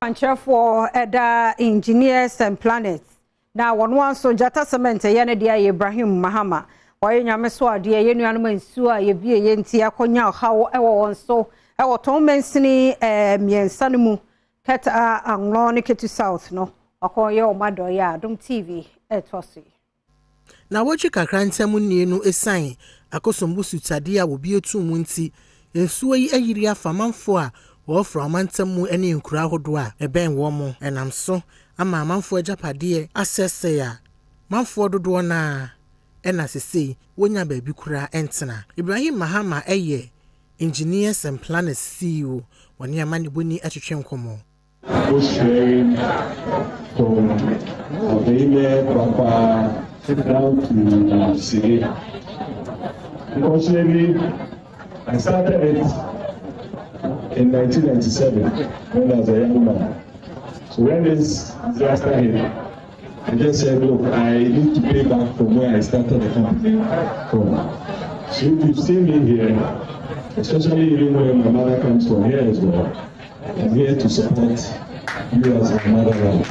For engineers and planets. Now, one so Jata Cement, Yanadia Ibrahim Mahama, or Yameswa, dear Yanuan Sua, Yabi Yentia, Konya, how ever so, our Tom Mensini, Mien Sanimu, Kata and Lonica to South, no, or call your mother, ya, Adom TV, Tossi. Now, what you can grant someone no a sign, Akosombo Tadia will be a 2 months, and Sui a year for month 4. Or from Mantamu any in Krahodwa, a ben womo, and I'm so, a man for Japade, assess say, man for the duana, and as I say, when your baby kura entena. Ibrahim Mahama, a ye, engineers and planners see you when your money winning at your chimcomo. Was sharing from Avele, Papa, down to City. Unfortunately, I started it. In 1997, when I was a young man. So when this disaster hit, I just said, look, I need to pay back from where I started the company from. So if you've seen me here, especially even when my mother comes from here as well, I'm here to support you as my mother.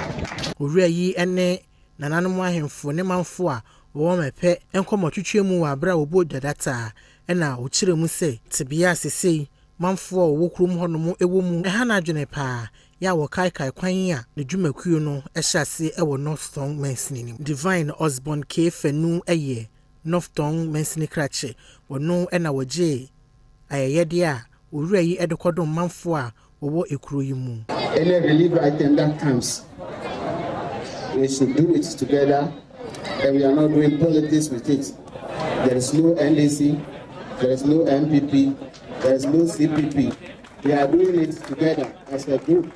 Uri ene nananumwa hemfo ne manfo a wo mepe enkomo twetwemu wa bra obo data na wo kire mu se tebia sesei manfo wo krum honom ewo mu eha na adwene pa ya wo kai kwan ya ne dwumakuo no ehyase ewo Northton Mensini Divine Osborn K Fenu eye Northton Mensini krache wono na woje ayede a owura yi edekodom manfo a wo ekuro yi mu. Any relief item that comes, we should do it together, and we are not doing politics with it. There is no NDC, there is no MPP, there is no CPP. We are doing it together as a group.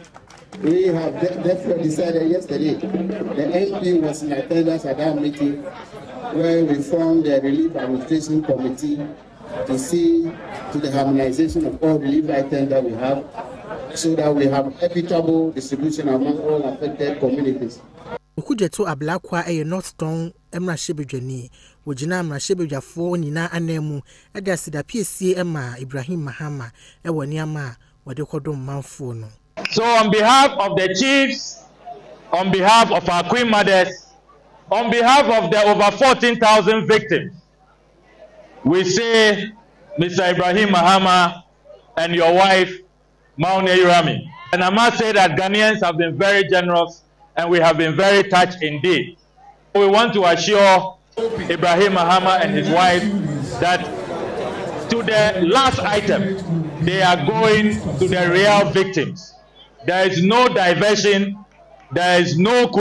We have therefore decided yesterday, the MP was in attendance at that meeting where we formed the Relief Administration Committee to see to the harmonization of all relief items that we have so that we have equitable distribution among all affected communities. Okujeto ablakwa eye Northton emrashebedwani wojina amrashebedwafo nyina anemu ede asida PSC ema Ibrahim Mahama ewo niama wode kodom manfo no. So on behalf of the chiefs, on behalf of our queen mothers, on behalf of the over 14,000 victims, we say, Mr. Ibrahim Mahama and your wife, Maune Irami. And I must say that Ghanaians have been very generous and we have been very touched indeed. We want to assure Ibrahim Mahama and his wife that to the last item, they are going to the real victims. There is no diversion, there is no